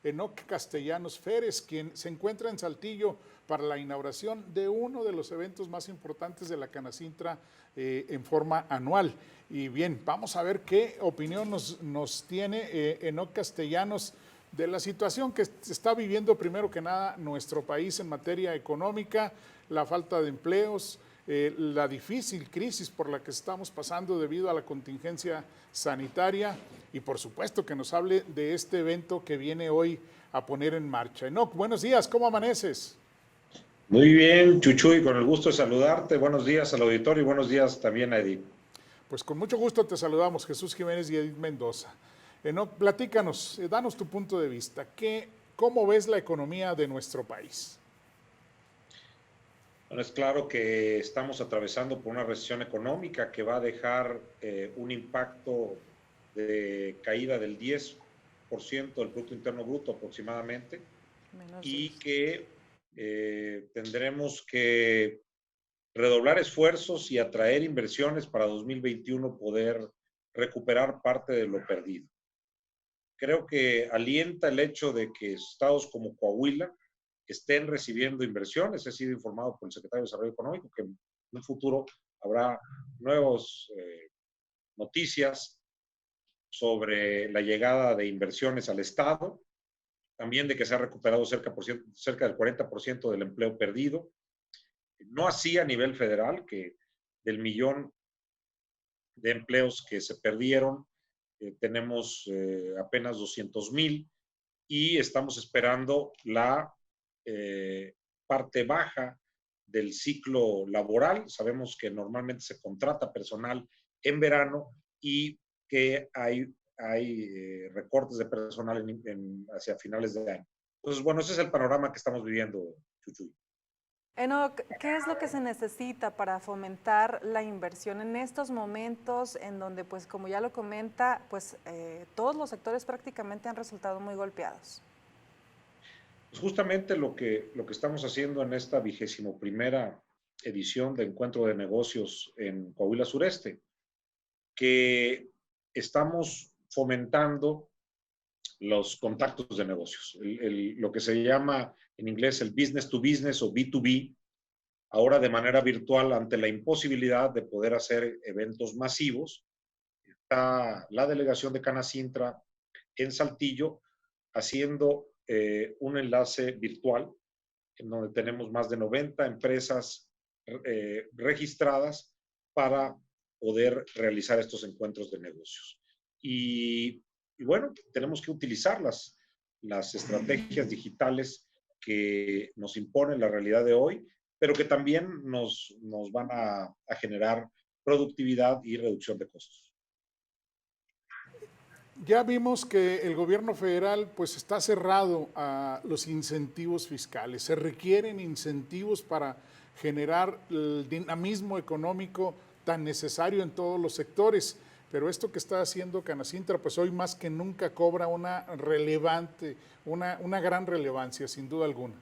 Enoc Castellanos Férez, quien se encuentra en Saltillo para la inauguración de uno de los eventos más importantes de la Canacintra en forma anual. Y bien, vamos a ver qué opinión nos tiene Enoc Castellanos de la situación que se está viviendo primero que nada nuestro país en materia económica, la falta de empleos, la difícil crisis por la que estamos pasando debido a la contingencia sanitaria y por supuesto que nos hable de este evento que viene hoy a poner en marcha. Enoc, buenos días, ¿cómo amaneces? Muy bien, Chuchuy, con el gusto de saludarte. Buenos días al auditorio y buenos días también a Edith. Pues con mucho gusto te saludamos, Jesús Jiménez y Edith Mendoza. Enoc, platícanos, danos tu punto de vista. ¿Cómo ves la economía de nuestro país? Bueno, es claro que estamos atravesando por una recesión económica que va a dejar un impacto de caída del 10% del Producto Interno Bruto aproximadamente Menos y 10. que tendremos que redoblar esfuerzos y atraer inversiones para 2021 poder recuperar parte de lo perdido. Creo que alienta el hecho de que estados como Coahuila estén recibiendo inversiones. He sido informado por el secretario de Desarrollo Económico que en un futuro habrá nuevas noticias sobre la llegada de inversiones al estado, también de que se ha recuperado cerca del 40% del empleo perdido. No así a nivel federal, que del millón de empleos que se perdieron, tenemos apenas 200,000 y estamos esperando la parte baja del ciclo laboral. Sabemos que normalmente se contrata personal en verano y que hay recortes de personal hacia finales de año. Entonces, bueno, ese es el panorama que estamos viviendo, Chuchuy. Enoc, ¿qué es lo que se necesita para fomentar la inversión en estos momentos en donde, pues, como ya lo comenta, pues todos los sectores prácticamente han resultado muy golpeados? Pues justamente lo que estamos haciendo en esta 21ª edición de Encuentro de Negocios en Coahuila Sureste, que estamos fomentando los contactos de negocios, lo que se llama en inglés el business to business o B2B, ahora de manera virtual ante la imposibilidad de poder hacer eventos masivos. Está la delegación de Canacintra en Saltillo haciendo un enlace virtual en donde tenemos más de 90 empresas registradas para poder realizar estos encuentros de negocios. Y bueno, tenemos que utilizar las estrategias digitales que nos impone la realidad de hoy, pero que también nos van a generar productividad y reducción de costos. Ya vimos que el gobierno federal pues está cerrado a los incentivos fiscales. Se requieren incentivos para generar el dinamismo económico tan necesario en todos los sectores. Pero esto que está haciendo Canacintra, pues hoy más que nunca cobra una gran relevancia, sin duda alguna.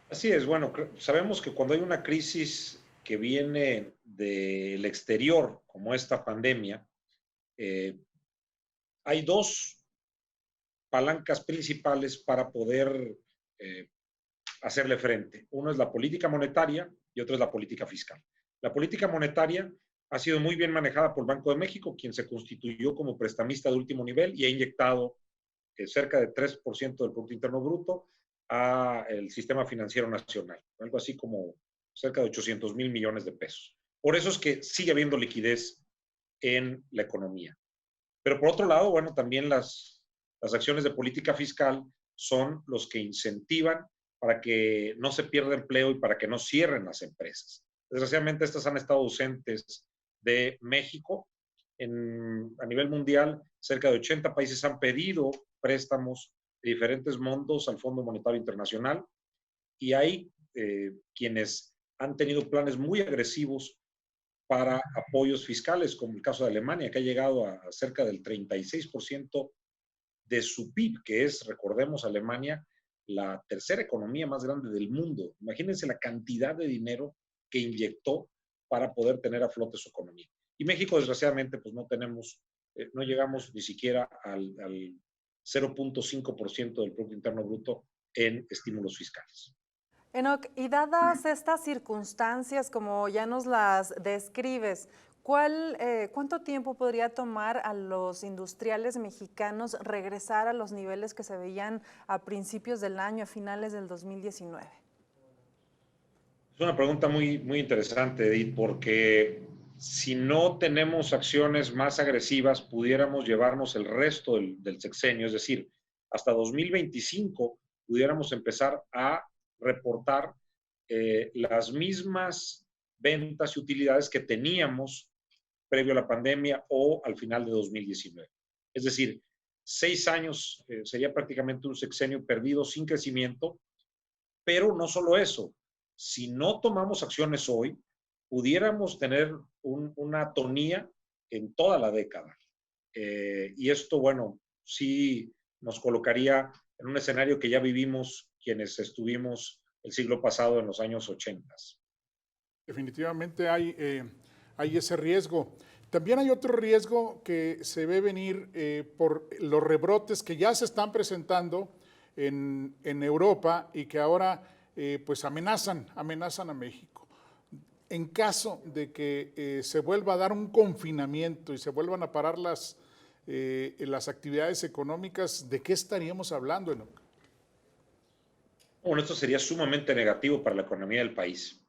Así es, bueno, sabemos que cuando hay una crisis que viene del exterior, como esta pandemia, hay dos palancas principales para poder eh, hacerle frente. Uno es la política monetaria y otro es la política fiscal. La política monetaria ha sido muy bien manejada por el Banco de México, quien se constituyó como prestamista de último nivel y ha inyectado cerca de 3% del Producto Interno Bruto al sistema financiero nacional, algo así como cerca de 800,000 millones de pesos. Por eso es que sigue habiendo liquidez en la economía. Pero por otro lado, bueno, también las acciones de política fiscal son los que incentivan para que no se pierda empleo y para que no cierren las empresas. Desgraciadamente, estas han estado ausentes de México. A nivel mundial, cerca de 80 países han pedido préstamos de diferentes montos al Fondo Monetario Internacional y hay quienes han tenido planes muy agresivos para apoyos fiscales, como el caso de Alemania, que ha llegado a cerca del 36% de su PIB, que es, recordemos, Alemania, la tercera economía más grande del mundo. Imagínense la cantidad de dinero que inyectó para poder tener a flote su economía. Y México, desgraciadamente, pues no llegamos ni siquiera al 0.5% del Producto Interno Bruto en estímulos fiscales. Enoc, y dadas estas circunstancias, como ya nos las describes, ¿cuánto tiempo podría tomar a los industriales mexicanos regresar a los niveles que se veían a principios del año, a finales del 2019? Es una pregunta muy, muy interesante, Edith, porque si no tenemos acciones más agresivas, pudiéramos llevarnos el resto del sexenio, es decir, hasta 2025 pudiéramos empezar a reportar las mismas ventas y utilidades que teníamos previo a la pandemia o al final de 2019. Es decir, 6 años sería prácticamente un sexenio perdido sin crecimiento, pero no solo eso. Si no tomamos acciones hoy, pudiéramos tener una atonía en toda la década. Y esto, bueno, sí nos colocaría en un escenario que ya vivimos quienes estuvimos el siglo pasado en los años 80. Definitivamente hay ese riesgo. También hay otro riesgo que se ve venir por los rebrotes que ya se están presentando en Europa y que ahora pues amenazan a México. En caso de que se vuelva a dar un confinamiento y se vuelvan a parar las actividades económicas, ¿de qué estaríamos hablando, Enoc? Bueno, esto sería sumamente negativo para la economía del país.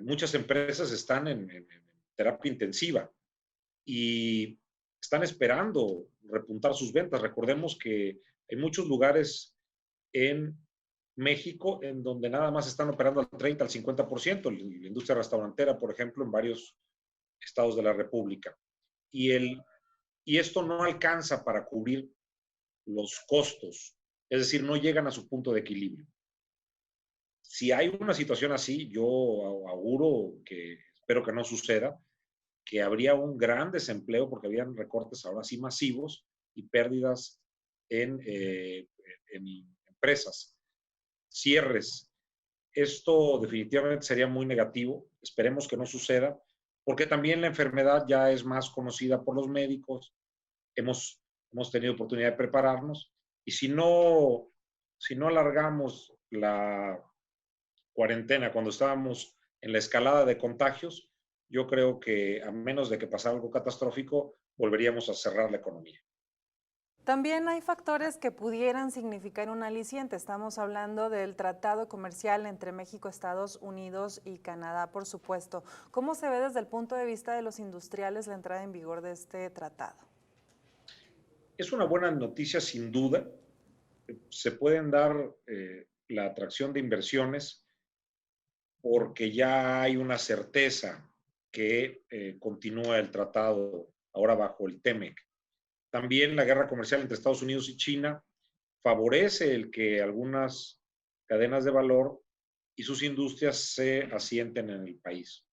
Muchas empresas están en terapia intensiva y están esperando repuntar sus ventas. Recordemos que hay muchos lugares en México en donde nada más están operando al 30, al 50%, la industria restaurantera, por ejemplo, en varios estados de la República. Y esto no alcanza para cubrir los costos, es decir, no llegan a su punto de equilibrio. Si hay una situación así, yo auguro que, espero que no suceda, que habría un gran desempleo porque habrían recortes ahora sí masivos y pérdidas en empresas, cierres. Esto definitivamente sería muy negativo. Esperemos que no suceda, porque también la enfermedad ya es más conocida por los médicos. Hemos tenido oportunidad de prepararnos y si no alargamos la cuarentena cuando estábamos en la escalada de contagios, yo creo que a menos de que pasara algo catastrófico, volveríamos a cerrar la economía. También hay factores que pudieran significar un aliciente. Estamos hablando del tratado comercial entre México, Estados Unidos y Canadá, por supuesto. ¿Cómo se ve desde el punto de vista de los industriales la entrada en vigor de este tratado? Es una buena noticia, sin duda. Se pueden dar la atracción de inversiones porque ya hay una certeza que continúa el tratado ahora bajo el TEMEC. También la guerra comercial entre Estados Unidos y China favorece el que algunas cadenas de valor y sus industrias se asienten en el país.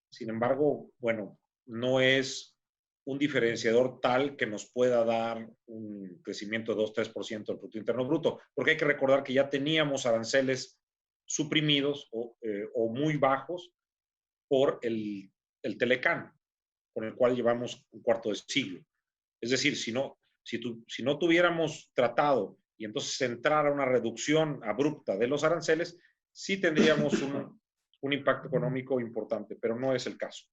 Sin embargo, bueno, no es un diferenciador tal que nos pueda dar un crecimiento de 2-3% del Producto Interno Bruto, porque hay que recordar que ya teníamos aranceles suprimidos o muy bajos por el Telecán, con el cual llevamos un cuarto de siglo. Es decir, si no tuviéramos tratado y entonces entrara una reducción abrupta de los aranceles, sí tendríamos un impacto económico importante, pero no es el caso.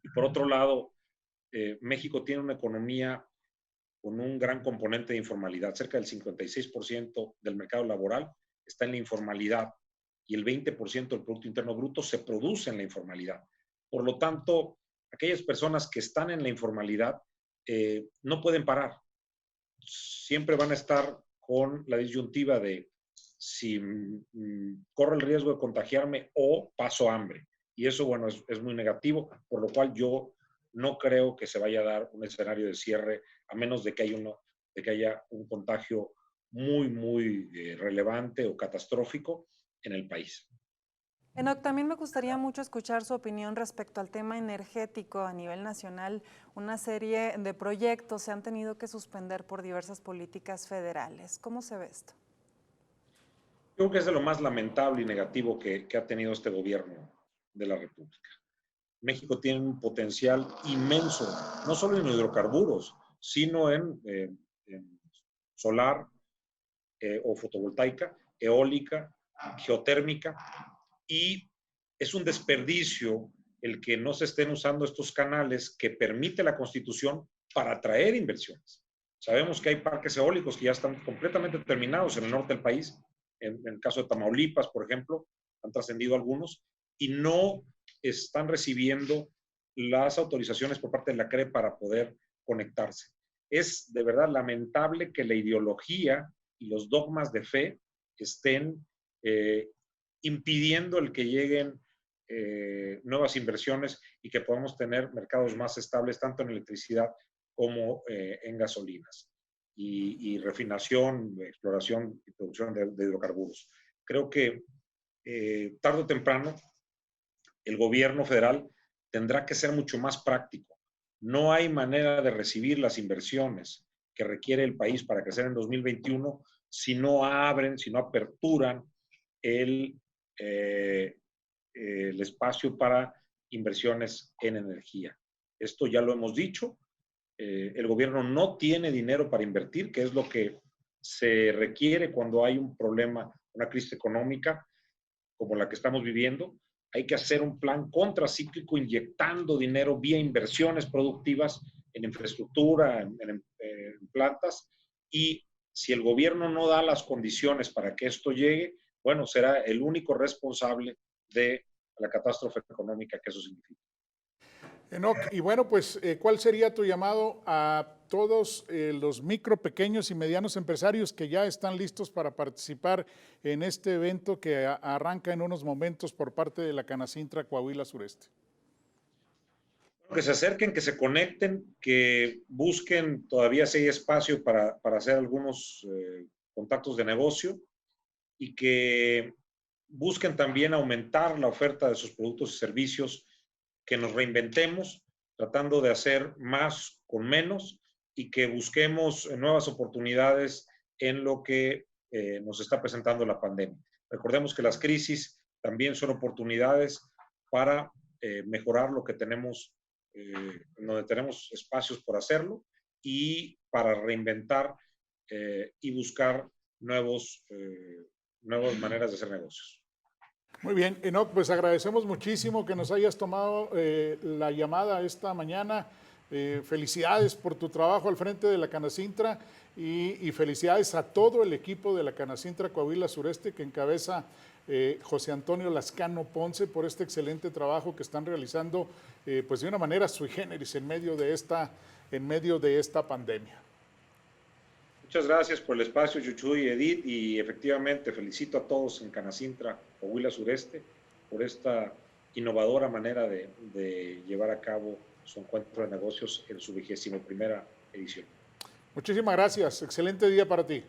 Y por otro lado, México tiene una economía con un gran componente de informalidad. Cerca del 56% del mercado laboral está en la informalidad y el 20% del Producto Interno Bruto se produce en la informalidad. Por lo tanto, aquellas personas que están en la informalidad no pueden parar. Siempre van a estar con la disyuntiva de si corro el riesgo de contagiarme o paso hambre. Y eso, bueno, es muy negativo, por lo cual yo no creo que se vaya a dar un escenario de cierre, a menos de que haya un contagio muy, muy relevante o catastrófico en el país. Enoc, también me gustaría mucho escuchar su opinión respecto al tema energético a nivel nacional. Una serie de proyectos se han tenido que suspender por diversas políticas federales. ¿Cómo se ve esto? Creo que es de lo más lamentable y negativo que ha tenido este gobierno de la República. México tiene un potencial inmenso, no solo en hidrocarburos, sino en solar o fotovoltaica, eólica, geotérmica, y es un desperdicio el que no se estén usando estos canales que permite la Constitución para atraer inversiones. Sabemos que hay parques eólicos que ya están completamente terminados en el norte del país, en el caso de Tamaulipas, por ejemplo, han trascendido algunos, y no están recibiendo las autorizaciones por parte de la CRE para poder conectarse. Es de verdad lamentable que la ideología y los dogmas de fe estén impidiendo el que lleguen nuevas inversiones y que podamos tener mercados más estables, tanto en electricidad como en gasolinas y refinación, exploración y producción de hidrocarburos. Creo que tarde o temprano el gobierno federal tendrá que ser mucho más práctico. No hay manera de recibir las inversiones que requiere el país para crecer en 2021 si no abren, si no aperturan el espacio para inversiones en energía. Esto ya lo hemos dicho. El gobierno no tiene dinero para invertir, que es lo que se requiere cuando hay un problema, una crisis económica como la que estamos viviendo. Hay que hacer un plan contracíclico inyectando dinero vía inversiones productivas en infraestructura, en plantas, y si el gobierno no da las condiciones para que esto llegue, bueno, será el único responsable de la catástrofe económica que eso significa. Enoc, y bueno, pues, ¿cuál sería tu llamado a todos los micro, pequeños y medianos empresarios que ya están listos para participar en este evento que arranca en unos momentos por parte de la Canacintra Coahuila Sureste? Que se acerquen, que se conecten, que busquen todavía si hay espacio para hacer algunos contactos de negocio y que busquen también aumentar la oferta de sus productos y servicios, que nos reinventemos tratando de hacer más con menos y que busquemos nuevas oportunidades en lo que nos está presentando la pandemia. Recordemos que las crisis también son oportunidades para mejorar lo que tenemos, donde tenemos espacios por hacerlo y para reinventar y buscar nuevas maneras de hacer negocios. Muy bien, Enoc, pues agradecemos muchísimo que nos hayas tomado la llamada esta mañana. Felicidades por tu trabajo al frente de la Canacintra y felicidades a todo el equipo de la Canacintra Coahuila Sureste que encabeza José Antonio Lascano Ponce por este excelente trabajo que están realizando pues de una manera sui generis en medio de esta pandemia. Muchas gracias por el espacio, Chuchuy y Edith, y efectivamente felicito a todos en Canacintra, Coahuila Sureste, por esta innovadora manera de llevar a cabo su encuentro de negocios en su 21ª edición. Muchísimas gracias, excelente día para ti.